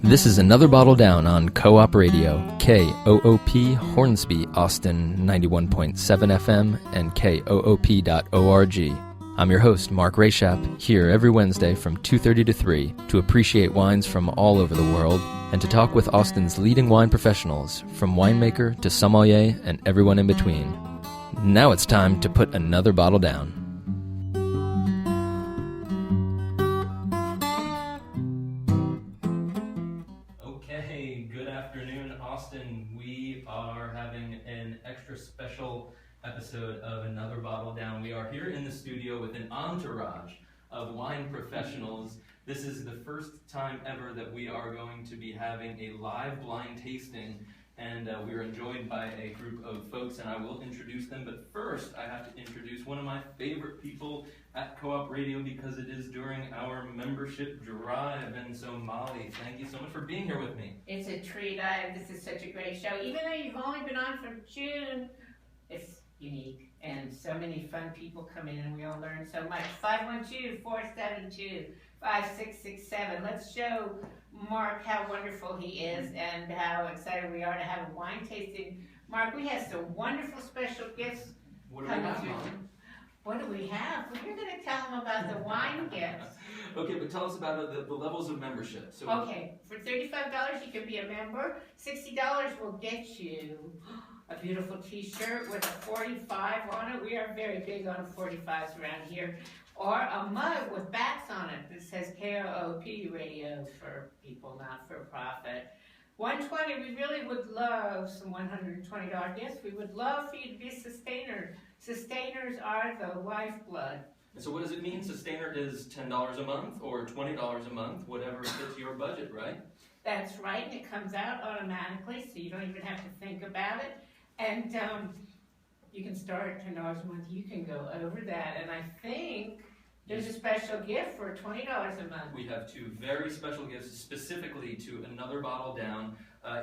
This is Another Bottle Down on Co-op Radio, KOOP Hornsby, Austin 91.7 FM and KOOP.org. I'm your host, Mark Rashap, here every Wednesday from 2:30 to 3 to appreciate wines from all over the world and to talk with Austin's leading wine professionals, from winemaker to sommelier and everyone in between. Now it's time to put another bottle down. Okay, good afternoon, Austin. We are having an extra special episode of Another Bottle Down. We are here in the studio with an entourage of wine professionals. This is the first time ever that we are going to be having a live blind tasting, and we are joined by a group of folks, and I will introduce them. But first, I have to introduce one of my favorite people at Co-op Radio because it is during our membership drive. And so, Molly, thank you so much for being here with me. It's a treat. This is such a great show. Even though you've only been on from June, it's unique. And so many fun people come in and we all learn so much. 512-472-5667. Let's show Mark how wonderful he is and how excited we are to have a wine tasting. Mark, we have some wonderful special gifts coming through. What do we have? Well, you're going to tell them about the wine gifts. Okay, but tell us about the levels of membership. So okay, for $35 you can be a member. $60 will get you a beautiful t-shirt with a 45 on it. We are very big on 45s around here. Or a mug with bats on it that says KOOP Radio for people not for profit. $120, we really would love some $120 gifts. We would love for you to be a sustainer. Sustainers are the lifeblood. And so what does it mean? Sustainer is $10 a month or $20 a month, whatever fits your budget, right? That's right, and it comes out automatically, so you don't even have to think about it. And you can start at $10 a month. You can go over that, and I think there's a special gift for $20 a month. We have two very special gifts specifically to Another Bottle Down.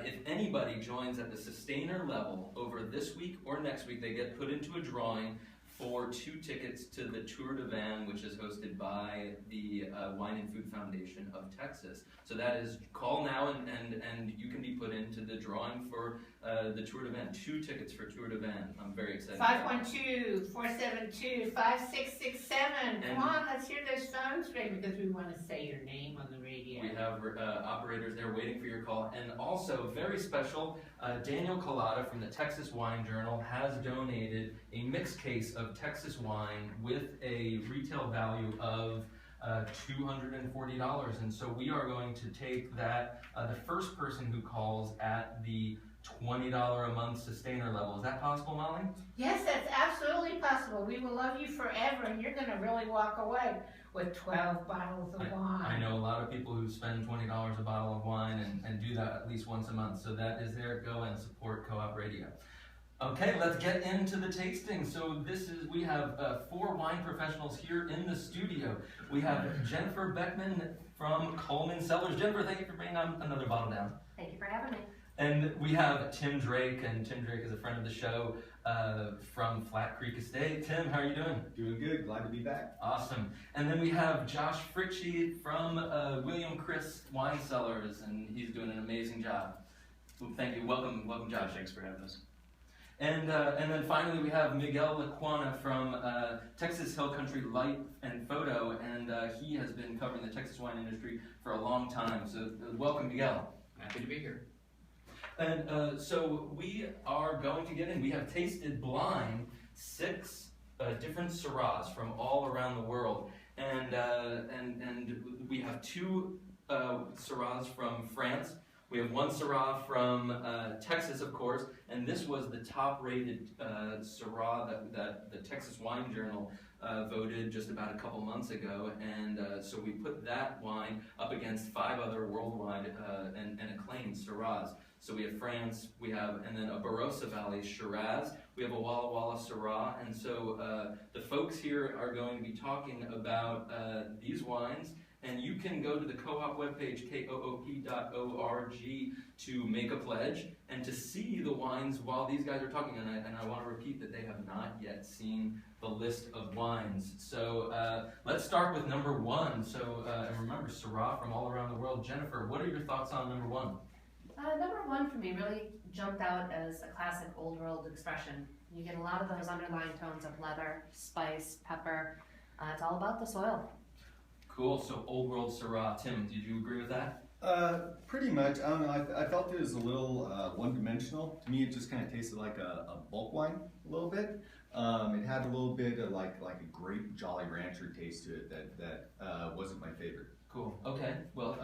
If anybody joins at the sustainer level over this week or next week, they get put into a drawing for 2 tickets to the Tour de Van, which is hosted by the Wine and Food Foundation of Texas. So that is, call now and you can be put into the drawing for the Tour de Van. 2 tickets for Tour de Van. I'm very excited. 512-472-5667. Come on, let's hear those phones ring because we want to say your name on the radio. We have operators there waiting for your call. And also, very special, Daniel Collada from the Texas Wine Journal has donated a mixed case of Texas wine with a retail value of $240, and so we are going to take that, the first person who calls at the $20 a month sustainer level. Is that possible, Molly? Yes, that's absolutely possible. We will love you forever, and you're going to really walk away with 12 bottles of wine. I know a lot of people who spend $20 a bottle of wine and do that at least once a month, so that is there. Go and support Co-op Radio. Okay, let's get into the tasting. So we have 4 wine professionals here in the studio. We have Jennifer Beckman from Coleman Cellars. Jennifer, thank you for bringing on Another Bottle Down. Thank you for having me. And we have Tim Drake, and Tim Drake is a friend of the show from Flat Creek Estate. Tim, how are you doing? Doing good. Glad to be back. Awesome. And then we have Josh Fritchie from William Chris Wine Cellars, and he's doing an amazing job. Well, thank you. Welcome, Josh. Thanks for having us. And then finally we have Miguel Laquana from Texas Hill Country Light and Photo, and he has been covering the Texas wine industry for a long time. So welcome, Miguel. Happy to be here. And so we are going to get in. We have tasted blind 6 different Syrahs from all around the world, and we have 2 Syrahs from France. We have 1 Syrah from Texas, of course, and this was the top-rated Syrah that the Texas Wine Journal voted just about a couple months ago, and so we put that wine up against 5 other worldwide and acclaimed Syrahs. So we have France, and then a Barossa Valley Shiraz, we have a Walla Walla Syrah, and so the folks here are going to be talking about these wines And you can go to the co-op webpage, koop.org, to make a pledge and to see the wines while these guys are talking. And I want to repeat that they have not yet seen the list of wines. So let's start with number 1. So, and remember, Syrah from all around the world. Jennifer, what are your thoughts on number 1? Number 1 for me really jumped out as a classic old world expression. You get a lot of those underlying tones of leather, spice, pepper. It's all about the soil. Cool. So old world Syrah. Tim, did you agree with that? Pretty much. I don't know. I felt it was a little one-dimensional. To me, it just kind of tasted like a bulk wine a little bit. It had a little bit of like a grape Jolly Rancher taste to it that wasn't my favorite. Cool. Okay. Well,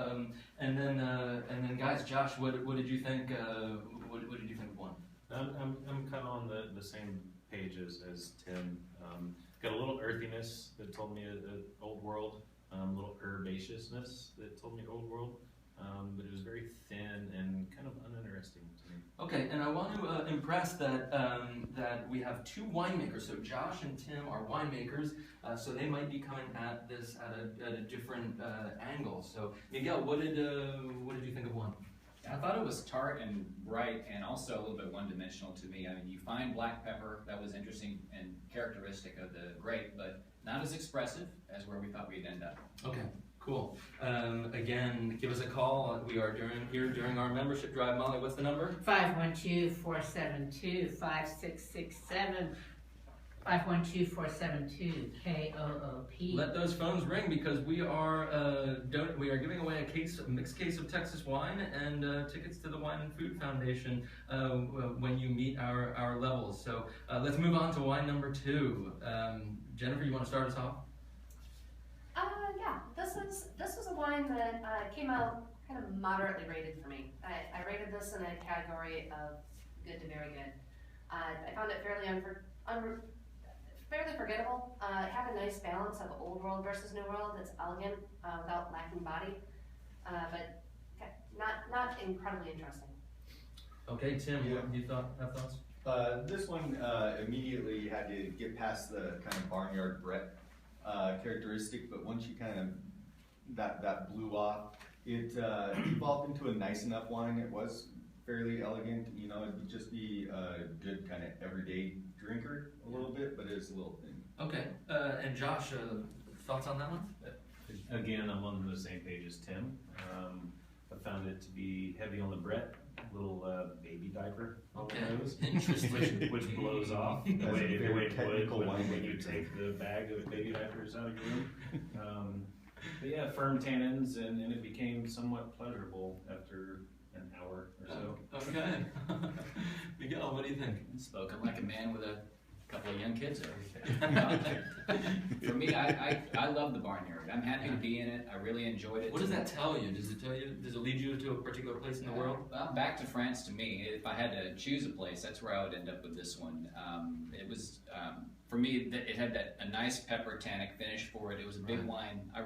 and then guys, Josh, what did you think? What did you think of 1? I'm kind of on the same page as Tim. Got a little earthiness that told me a old world. A little herbaceousness that told me old world. But it was very thin and kind of uninteresting to me. Okay, and I want to impress that we have 2 winemakers. So Josh and Tim are winemakers, so they might be coming at this at a different angle. So Miguel, what did you think of 1? I thought it was tart and bright and also a little bit one-dimensional to me. I mean, you find black pepper, that was interesting and characteristic of the grape, but not as expressive as where we thought we'd end up. Okay, cool. Again, give us a call. We are during our membership drive. Molly, what's the number? 512-472-5667. 512-472-KOOP. Let those phones ring because we are giving away a mixed case of Texas wine and tickets to the Wine and Food Foundation when you meet our levels. So let's move on to wine number 2. Jennifer, you want to start us off? Yeah, this was a wine that came out kind of moderately rated for me. I rated this in a category of good to very good. I found it fairly forgettable. It had a nice balance of old world versus new world. It's elegant without lacking body, but not incredibly interesting. Okay, Tim, Yeah. what do you have thoughts? This one immediately had to get past the kind of barnyard Brett characteristic, but once you kind of that blew off, it evolved into a nice enough wine. It was fairly elegant. You know, it would just be a good kind of everyday drinker a little bit, but it's a little thin. Okay, and Josh, thoughts on that one? Again, I'm on the same page as Tim. I found it to be heavy on the Brett, little baby diaper on Okay, the nose, interesting. which blows off the That's way a it very would technical when wine. you take the bag of baby diapers out of your room. But yeah, firm tannins, and it became somewhat pleasurable after an hour or so. Okay. Miguel, what do you think? Spoken like a man with a couple of young kids over here. For me, I love the barnyard. I'm happy to be in it. I really enjoyed it. What does that tell you? Does it lead you to a particular place in the world? Well, back to France to me. If I had to choose a place, that's where I would end up with this one. It was, for me, it had a nice pepper tannic finish for it. It was a big wine. I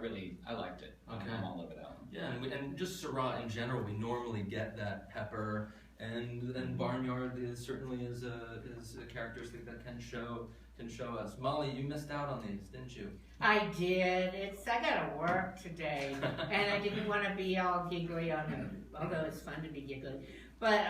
liked it. Okay. I'm all over that one. Yeah, and just Syrah in general, we normally get that pepper, and then barnyard certainly is a characteristic that can show us. Molly, you missed out on these, didn't you? I did. I got to work today, and I didn't want to be all giggly on it, although it's fun to be giggly. But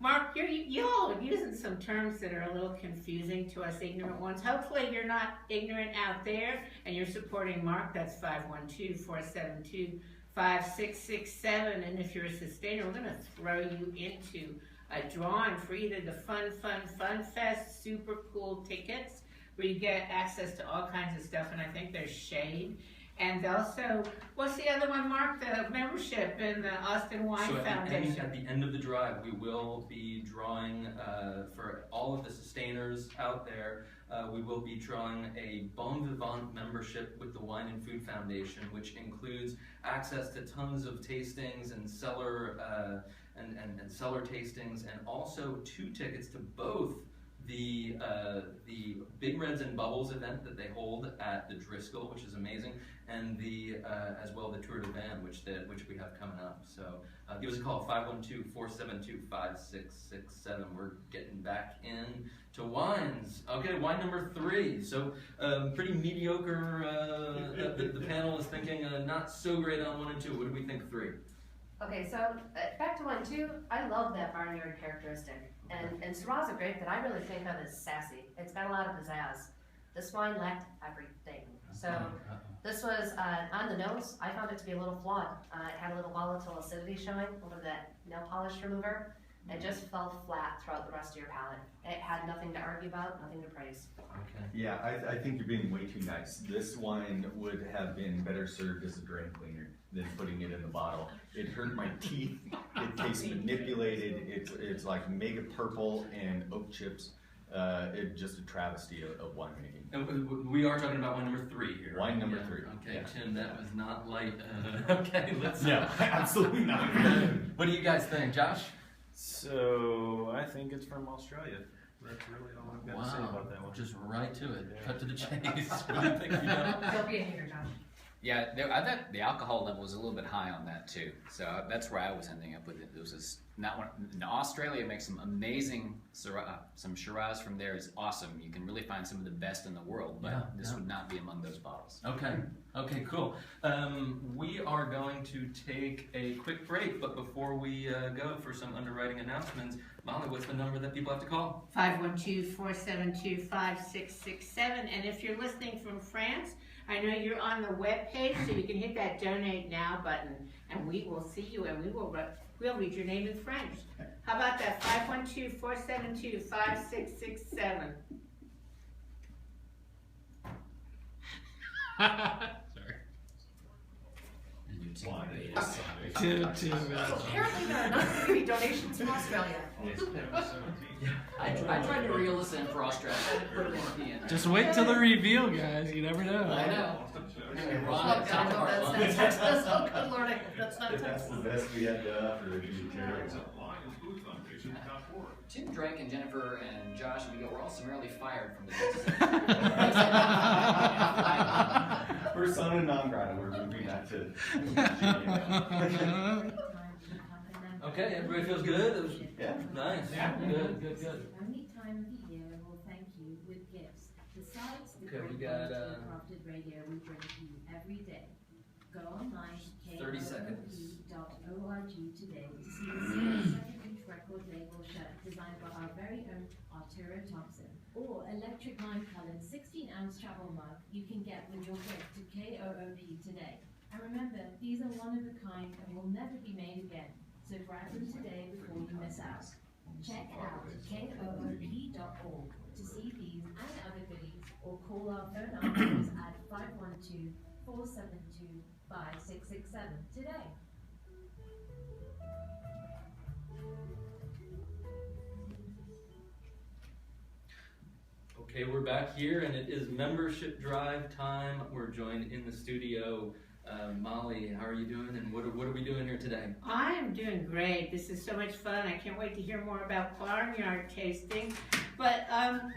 Mark, you all are using some terms that are a little confusing to us ignorant ones. Hopefully you're not ignorant out there, and you're supporting Mark. That's 512-472-5667. And if you're a sustainer, we're going to throw you into a drawing for either the Fun Fest super cool tickets, where you get access to all kinds of stuff, and I think there's shade. And also, what's the other one, Mark? The membership in the Austin Wine Foundation. At the end of the drive, we will be drawing, for all of the sustainers out there, we will be drawing a Bon Vivant membership with the Wine and Food Foundation, which includes access to tons of tastings and cellar tastings, and also 2 tickets to both the Big Reds and Bubbles event that they hold at the Driscoll, which is amazing, and the as well the Tour de Van, which we have coming up. So give us a call, 512-472-5667. We're getting back in to wines. Okay, wine number 3. So pretty mediocre. The panel is thinking not so great on 1 and 2. What do we think 3? Okay, so back to 1, 2. I love that barnyard characteristic. And Syrahs are great, but I really think of it as sassy. It's got a lot of pizzazz. This wine lacked everything. So this was on the nose. I found it to be a little flawed. It had a little volatile acidity showing over that nail polish remover. It just fell flat throughout the rest of your palate. It had nothing to argue about, nothing to praise. Okay. Yeah, I think you're being way too nice. This wine would have been better served as a drain cleaner than putting it in the bottle. It hurt my teeth. It tastes manipulated. It's like mega purple and oak chips. It's just a travesty of winemaking. And we are talking about wine number 3 here. Wine number 3. Okay, Yeah. Tim, that was not light. Okay, let's. No, absolutely not. What do you guys think, Josh? So I think it's from Australia. That's really all I've got to say about that one. Just right to it. Yeah. Cut to the chase. What do you think, you know? Don't be a hater, Josh. Yeah, I thought the alcohol level was a little bit high on that too. So that's where I was ending up with it. It was just not one. Now, Australia makes some amazing Syrah, some Shiraz from there is awesome. You can really find some of the best in the world, but this would not be among those bottles. Okay, cool. We are going to take a quick break, but before we go for some underwriting announcements, Molly, what's the number that people have to call? 512-472-5667. And if you're listening from France, I know you're on the web page, so you can hit that Donate Now button, and we will see you, and we'll read your name in French. How about that? 512-472-5667. Apparently there are not going to be donations from Australia. I tried to reel this in for Australia. Put it in at the end. Just wait till the reveal, guys. You never know. I know. Anyway, Look, Ron, I know counterpart that's Ron. not Texas. Oh, good Lord, that's not If that's Texas. the best we had to offer, it'd be terrible. Tim, Drake, and Jennifer, and Josh, and Miguel were all summarily fired from the Texas. Persona non grata, we're moving that to. Okay, everybody feels good? It was Yeah. nice. Yeah. Good. It's the only time of the year we'll thank you with gifts. Besides the Okay, we great got, quality of crafted radio we bring to you every day. Go online to 30 seconds. koop.org today to see the 7-inch record label shirt designed by our very own Arturo Thompson. Or electric lime-colored 16-ounce travel mug you can get with your gift to KOOP today. And remember, these are one of a kind and will never be made again. So grab them today before you miss out. Check out koop.org to see these and other goodies, or call our phone numbers at 512-472-5667 today. Okay, we're back here, and it is membership drive time. We're joined in the studio. Molly, how are you doing, and what are we doing here today? I'm doing great. This is so much fun. I can't wait to hear more about barnyard tasting. But,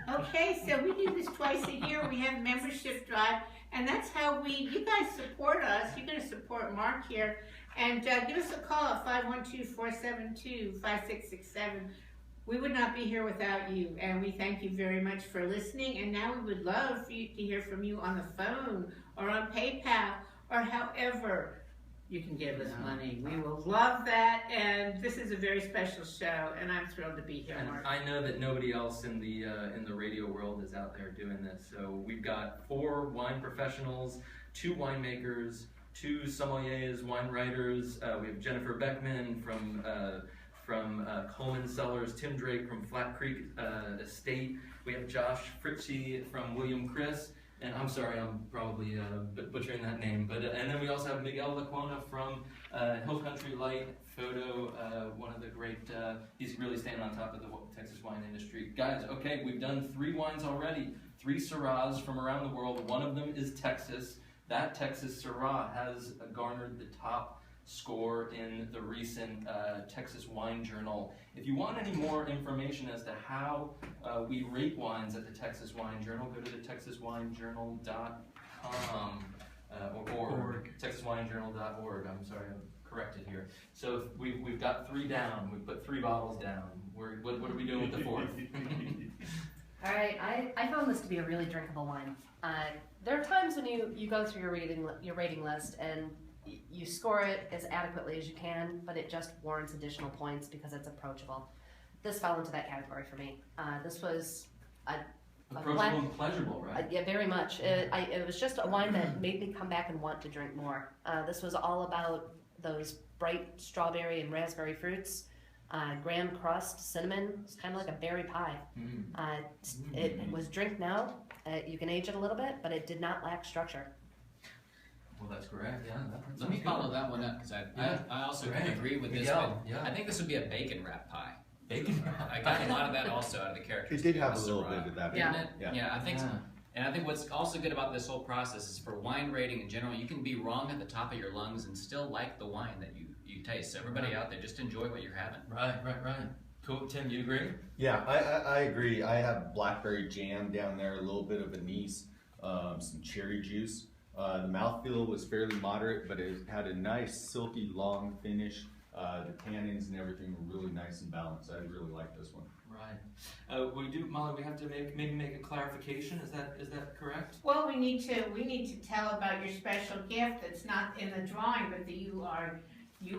okay, so we do this twice a year. We have membership drive, and that's how you guys support us. You're going to support Mark here. And give us a call at 512-472-5667. We would not be here without you, and we thank you very much for listening. And now we would love for you to hear from you on the phone or on PayPal or however you can give us money. We will love that, and this is a very special show, and I'm thrilled to be here, And Mark. I know that nobody else in the radio world is out there doing this. So we've got 4 wine professionals, 2 winemakers, 2 sommeliers, wine writers. We have Jennifer Beckman from Coleman Cellars, Tim Drake from Flat Creek Estate. We have Josh Fritchie from William Chris, and I'm sorry, I'm probably butchering that name. But and then we also have Miguel Laquona from Hill Country Light Photo, one of the great. He's really staying on top of the Texas wine industry, guys. Okay, we've done 3 wines already, 3 Syrahs from around the world. One of them is Texas. That Texas Syrah has garnered the top score in the recent Texas Wine Journal. If you want any more information as to how we rate wines at the Texas Wine Journal, go to the texaswinejournal.com or texaswinejournal.org. I'm sorry, I'm corrected here. So we've got 3 down. We put 3 bottles down. What are we doing with the 4th? All right, I found this to be a really drinkable wine. There are times when you go through your rating list and you score it as adequately as you can, but it just warrants additional points because it's approachable. This fell into that category for me. This was approachable and pleasurable, right? Yeah, very much. It was just a wine that made me come back and want to drink more. This was all about those bright strawberry and raspberry fruits. Graham crust, cinnamon. It's kind of like a berry pie. It was drink now. You can age it a little bit, but it did not lack structure. Well, that's correct. Yeah. Let me follow that one up because I also agree with this one. Yeah. I think this would be a bacon wrap pie. Bacon wrap. I got a lot of that also out of the characters. It did have a little bit of that. Didn't it? Yeah, I think so. And I think what's also good about this whole process is for wine rating in general, you can be wrong at the top of your lungs and still like the wine that you taste. So everybody out there, just enjoy what you're having. Right. Cool. Tim, you agree? Yeah, I agree. I have blackberry jam down there, a little bit of anise, some cherry juice. The mouthfeel was fairly moderate, but it had a nice, silky, long finish. The tannins and everything were really nice and balanced. I really like this one. Right. Molly, we have to maybe make a clarification. Is that correct? Well, we need to tell about your special gift that's not in the drawing, but that you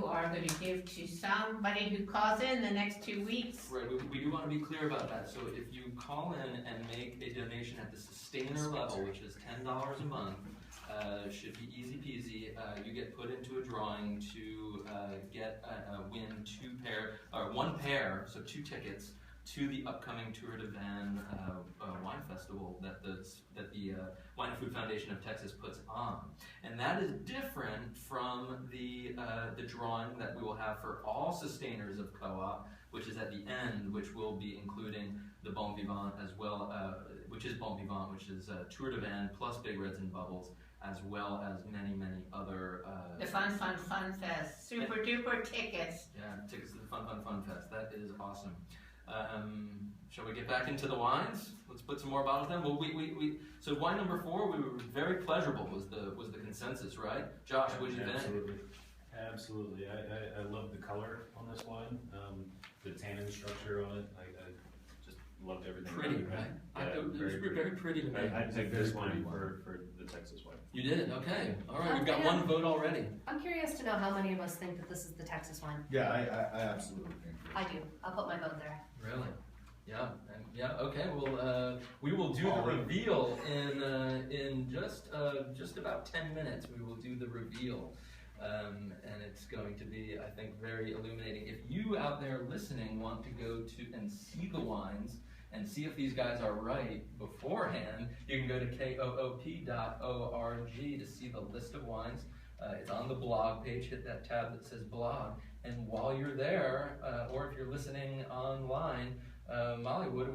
are going to give to somebody who calls in the next 2 weeks. Right. We do want to be clear about that. So if you call in and make a donation at the sustainer level, which is $10 a month, should be easy peasy. You get put into a drawing to win 1 pair, so 2 tickets to the upcoming Tour de Van wine festival that the Wine and Food Foundation of Texas puts on, and that is different from the drawing that we will have for all sustainers of co-op, which is at the end, which will be including the Bon Vivant as well, which is Bon Vivant, which is Tour de Van plus Big Reds and Bubbles, as well as many other. The Fun Fest, super duper tickets. Yeah, tickets to the Fun Fest. That is awesome. Shall we get back into the wines? Let's put some more bottles down. Well, so wine number 4, we were very pleasurable. Was the consensus, right? Josh, what did you think? Absolutely. I love the color on this wine. The tannin structure on it. I just loved everything. Pretty, right? Yeah, it was very pretty to me. I'd take this wine for the Texas wine. You did? Okay. All right. We've got 1 vote already. I'm curious to know how many of us think that this is the Texas wine. Yeah, I absolutely think so. I do. I'll put my vote there. Really? Yeah. Okay. Well, we will do the reveal in just about 10 minutes. We will do the reveal, and it's going to be, I think, very illuminating. If you out there listening want to go to and see the wines and see if these guys are right beforehand, you can go to koop.org to see the list of wines. It's on the blog page. Hit that tab that says blog. And while you're there, or if you're listening online, Molly, what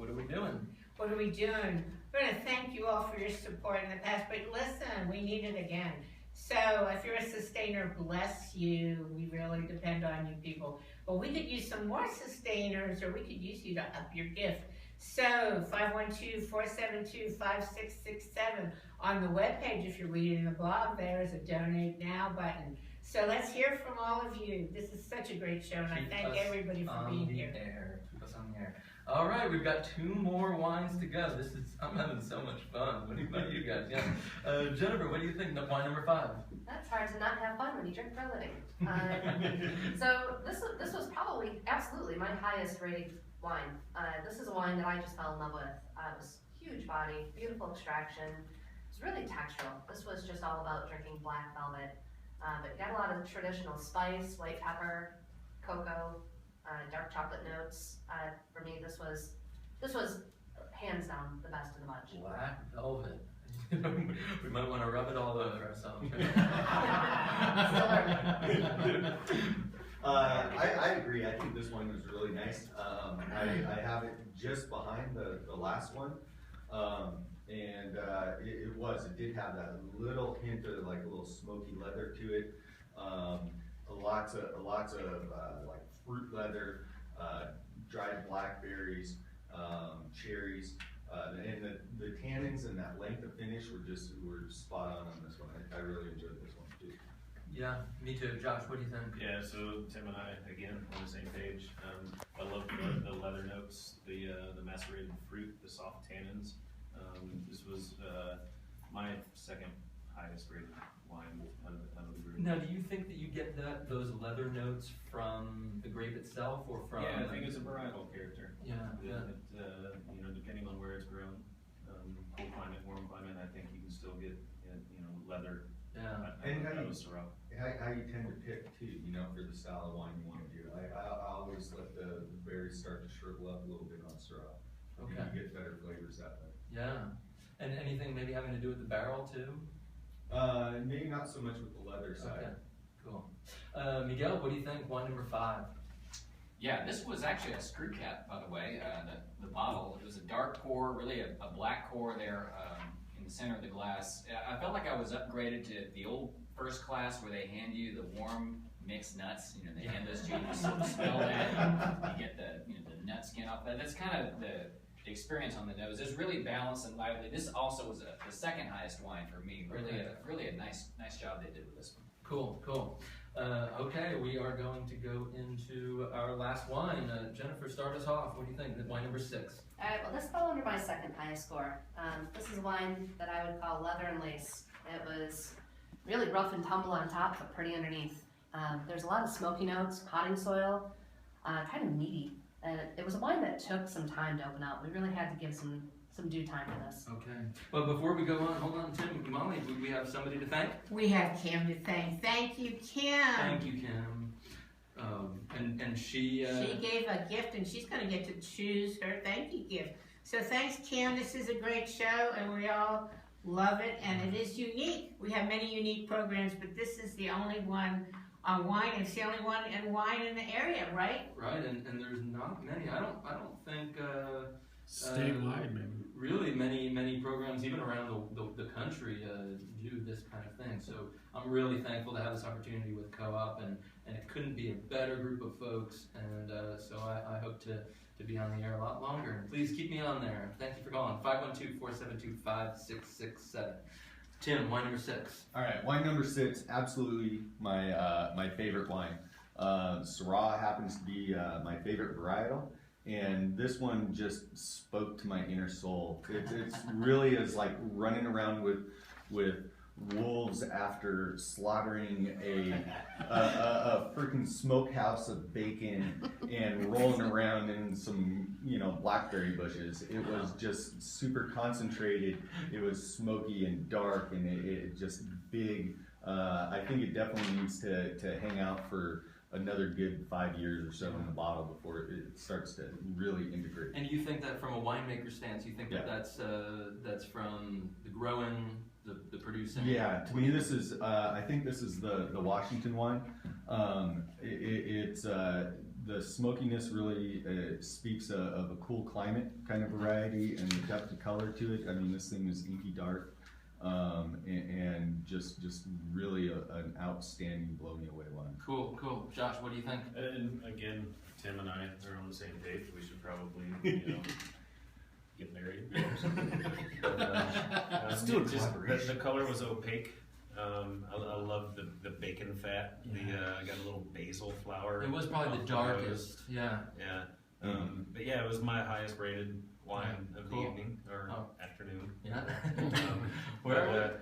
are we doing? What are we doing? We're going to thank you all for your support in the past, but listen, we need it again. So if you're a sustainer, bless you. We really depend on you people. But we could use some more sustainers, or we could use you to up your gift. So 512-472-5667 on the webpage. If you're reading the blog, there is a donate now button. So let's hear from all of you. This is such a great show, and I thank everybody for being here. Keep us on the air. All right, we've got 2 more wines to go. I'm having so much fun. What about you guys? Yeah. Jennifer, what do you think? Wine number 5. That's hard to not have fun when you drink for a living. So this was probably absolutely my highest rated wine. This is a wine that I just fell in love with. It was huge body, beautiful extraction. It was really textural. This was just all about drinking black velvet. But it got a lot of traditional spice, white pepper, cocoa, dark chocolate notes. For me, this was hands down the best of the bunch. Black velvet. We might want to rub it all over ourselves. I agree. I think this one was really nice. I have it just behind the last one. It did have that little hint of like a little smoky leather to it. Lots of like fruit leather, dried blackberries, cherries, and the tannins and that length of finish were spot on this one. I really enjoyed this one too. Yeah, me too. Josh, what do you think? Yeah, so Tim and I, again, on the same page. I love the leather notes, the macerated fruit, the soft tannins. This was my second highest rated wine out of the group. Now, do you think that you get those leather notes from the grape itself, or from? Yeah, I think it's a varietal character. Yeah. Depending on where it's grown, cool climate, warm climate, I think you can still get, leather. Yeah. And out of Syrah. how you tend to pick too, for the style of wine you want to do. I always let the berries start to shrivel up a little bit on Syrah. Okay. You get better flavors that way. Yeah. And anything maybe having to do with the barrel too? Maybe not so much with the leather side. Okay. Cool. Miguel, what do you think? Wine number 5. Yeah, this was actually a screw cap, by the way. The bottle, it was a dark pour, really a black core there in the center of the glass. I felt like I was upgraded to the old first class where they hand you the warm mixed nuts. They hand those to you, you sort of smell that, you get the nut skin off that. That's kind of the experience on the nose. It's really balanced and lively. This also was the second highest wine for me. Really a nice job they did with this one. Cool. Okay, we are going to go into our last wine. Jennifer, start us off. What do you think? Wine number 6. All right, well, this fell under my second highest score. This is a wine that I would call leather and lace. It was really rough and tumble on top, but pretty underneath. There's a lot of smoky notes, potting soil, kind of meaty. And it was a wine that took some time to open up. We really had to give some due time to this. Okay. Well, before we go on, hold on, Tim, Molly, we have somebody to thank? We have Kim to thank. Thank you, Kim. Thank you, Kim. And she... She gave a gift, and she's going to get to choose her thank you gift. So thanks, Kim. This is a great show, and we all love it, and it is unique. We have many unique programs, but this is the only one on wine. It's the only one in wine in the area, right? Right, and there's not many. I don't think... statewide, maybe. Really, many programs, even around the country, do this kind of thing. So I'm really thankful to have this opportunity with Co-op, and it couldn't be a better group of folks. And so I hope to be on the air a lot longer. And please keep me on there. Thank you for calling. 512-472-5667. Tim, wine number 6. All right, wine number 6, absolutely my favorite wine. Syrah happens to be my favorite varietal. And this one just spoke to my inner soul. It's really is like running around with wolves after slaughtering a freaking smokehouse of bacon and rolling around in some blackberry bushes. It was just super concentrated. It was smoky and dark, and it just big. I think it definitely needs to hang out for another good 5 years or so in the bottle before it starts to really integrate. And you think that from a winemaker stance, you think that's from the growing, the producing? Yeah, to me this is, I think this is the Washington wine. It's the smokiness really speaks of a cool climate kind of variety, and the depth of color to it. I mean, this thing is inky dark. And just really an outstanding, blow me away wine. Cool. Josh, what do you think? And again, Tim and I are on the same page. We should probably, get married or something. Still the color was opaque. I love the bacon fat. I got a little basil flower. It was probably the darkest. Yeah. But yeah, it was my highest rated wine of the evening or afternoon. Yeah.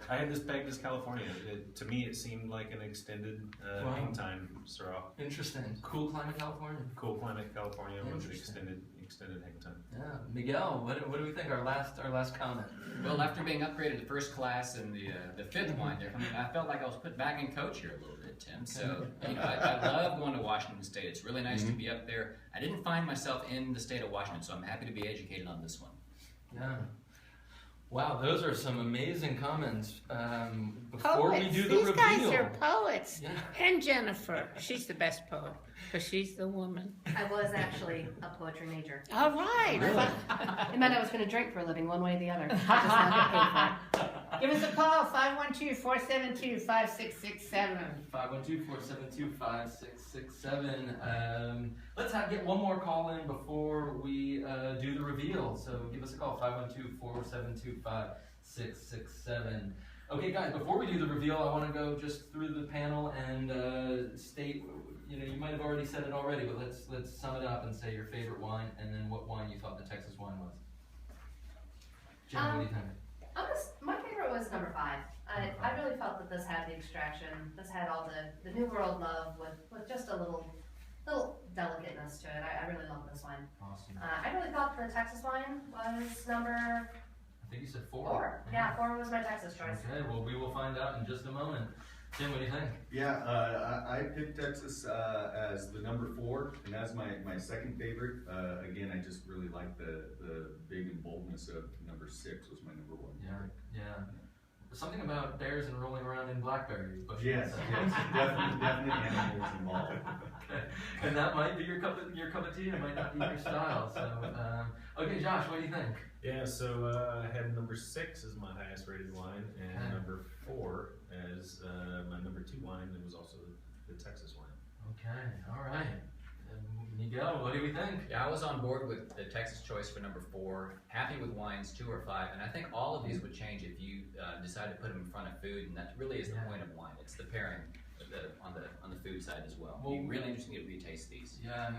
I had this pegged as California. To me, it seemed like an extended hang time Syrah. Interesting. Cool climate California. Cool climate California with extended hang time. Yeah. Miguel, what do we think? Our last comment. Well, after being upgraded to first class in the 5th wine there, I felt like I was put back in coach here a little bit, Tim. So I love going to Washington State. It's really nice to be up there. I didn't find myself in the state of Washington, so I'm happy to be educated on this one. Yeah. Wow, those are some amazing comments. Before we do the These reveal, guys are poets. Yeah. And Jennifer, she's the best poet because she's the woman. I was actually a poetry major. All right. It meant I was going to drink for a living one way or the other. I just not get paid for it. Give us a call, 512-472-5667. 512-472-5667. Let's get one more call in before we do the reveal. So give us a call, 512-472-5667. Okay, guys, before we do the reveal, I want to go just through the panel and state, you might have already said it already, but let's sum it up and say your favorite wine and then what wine you thought the Texas wine was. Jen, what do you think? My favorite was number 5. I really felt that this had the extraction. This had all the New World love with just a little delicateness to it. I really love this wine. Awesome. I really thought the Texas wine was number... I think you said 4. 4. Yeah, 4 was my Texas choice. Okay, well, we will find out in just a moment. Tim, what do you think? Yeah, I picked Texas as the number 4, and as my second favorite. Again, I just really like the big and boldness of number 6 was my number 1. Yeah. Something about bears and rolling around in blackberries. But Yes, definitely animals involved. Okay. And that might be your cup of tea. It might not be your style. So, okay, Josh, what do you think? Yeah, so I had number 6 as my highest rated wine, and number 4 as my number 2 wine. It was also the Texas wine. Okay, all right. Miguel, what do we think? Yeah, I was on board with the Texas choice for number 4. Happy with wines 2 or 5, and I think all of these would change if you decide to put them in front of food, and that really is the point of wine. It's the pairing on the food side as well. It'd be really interesting to retaste these. Yeah.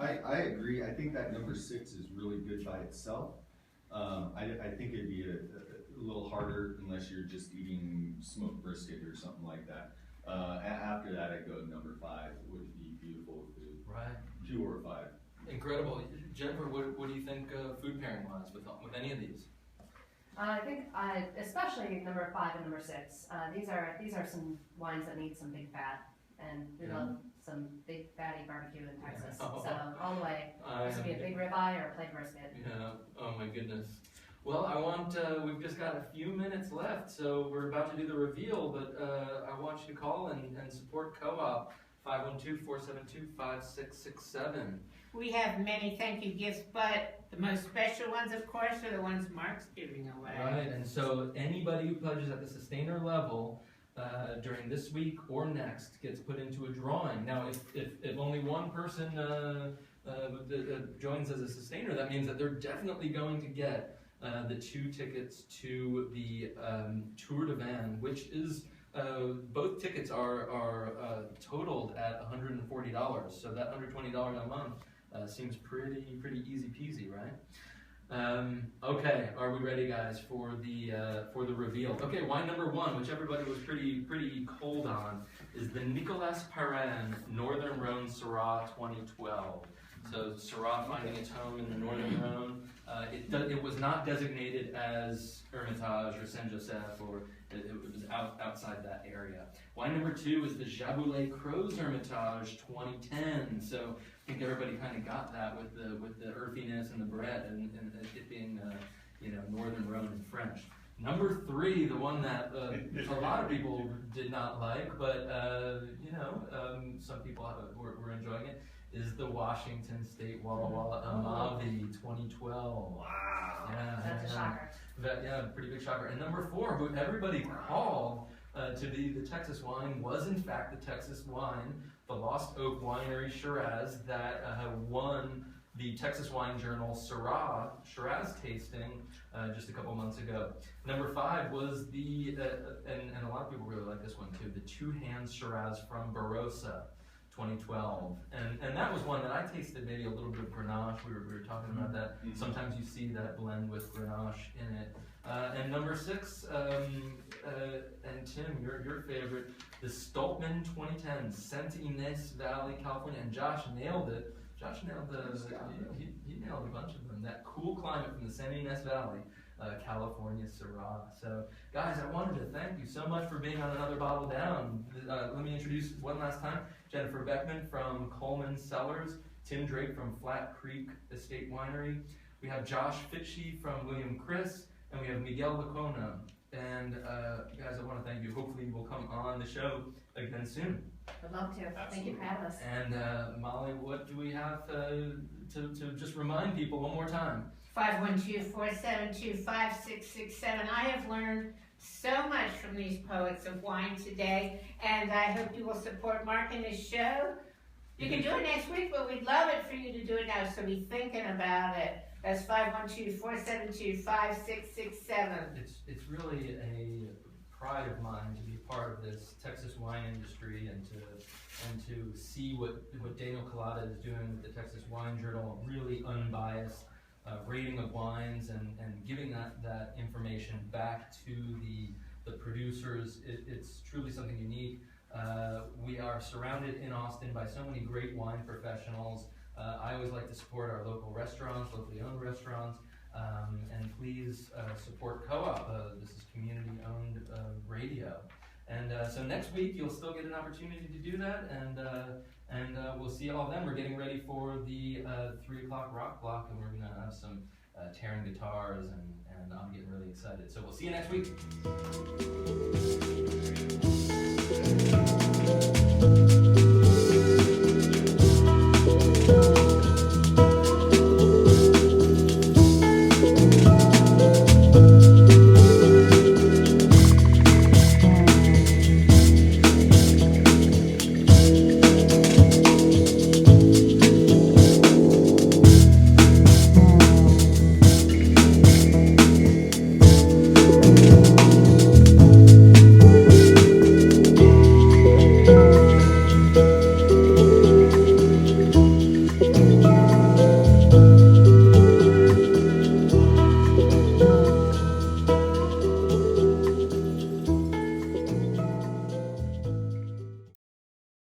I agree. I think that number 6 is really good by itself. I think it'd be a little harder unless you're just eating smoked brisket or something like that. After that, I'd go number 5. It would be beautiful with food. Right. 2 or 5. Incredible. Jennifer, what do you think food pairing wise with any of these? I think, especially number 5 and number 6. These are some wines that need some big fat, and we love some big fatty barbecue in Texas. So all the way, this would be a big ribeye or a plain brisket. Yeah. Oh my goodness. Well, we've just got a few minutes left, so we're about to do the reveal, but I want you to call and support Co-op, 512-472-5667. We have many thank you gifts, but the most special ones, of course, are the ones Mark's giving away. Right, and so anybody who pledges at the sustainer level during this week or next gets put into a drawing. Now, if only one person joins as a sustainer, that means that they're definitely going to get the 2 tickets to the Tour de Van, which is both tickets are totaled at $140. So that $120 a month seems pretty easy peasy, right? Okay, are we ready, guys, for the reveal? Okay, wine number 1, which everybody was pretty cold on, is the Nicolas Perrin Northern Rhone Syrah 2012. So Syrah finding its home in the Northern Rhone. It was not designated as Hermitage or Saint Joseph, or it was outside that area. Wine number 2 is the Jaboulet Crozes Hermitage 2010. So I think everybody kind of got that with the earthiness and the bread and it being Northern Rhone in French. Number 3, the one that a lot of people did not like, but some people were enjoying it, is the Washington State Walla Walla Amavi 2012. Wow. Yeah, That's a shocker. Pretty big shocker. And number 4, who everybody called to be the Texas wine, was in fact the Texas wine, the Post Oak Vineyards Shiraz, that won the Texas Wine Journal Syrah Shiraz tasting just a couple months ago. Number 5 was the, and a lot of people really like this one too, the Two Hands Shiraz from Barossa 2012. And that was one that I tasted maybe a little bit of Grenache. We were talking about that. Mm-hmm. Sometimes you see that blend with Grenache in it. And number 6, and Tim, your favorite, the Stolpman 2010, St. Ines Valley, California. And Josh nailed it. Josh nailed he nailed a bunch of them. That cool climate from the St. Ines Valley, California Syrah. So, guys, I wanted to thank you so much for being on Another Bottle Down. Let me introduce one last time Jennifer Beckman from Coleman Cellars, Tim Drake from Flat Creek Estate Winery. We have Josh Fitchie from William Chris, and we have Miguel Lacona. And guys, I want to thank you. Hopefully, you will come on the show again soon. Would love to. Absolutely. Thank you for having us. And Molly, what do we have to just remind people one more time? 512-472-5667. I have learned so much from these poets of wine today, and I hope you will support Mark and his show. You can do it next week, but we'd love it for you to do it now, so be thinking about it. That's 512-472-5667. It's really a pride of mine to be part of this Texas wine industry and to see what Daniel Collada is doing with the Texas Wine Journal, really unbiased rating of wines and giving that information back to the producers. It's truly something unique. We are surrounded in Austin by so many great wine professionals. I always like to support our local restaurants, locally owned restaurants, and please support Co-op. This is community-owned radio. And so next week you'll still get an opportunity to do that, and we'll see all of them. We're getting ready for the 3 o'clock rock block, and we're going to have some tearing guitars, and I'm getting really excited. So we'll see you next week.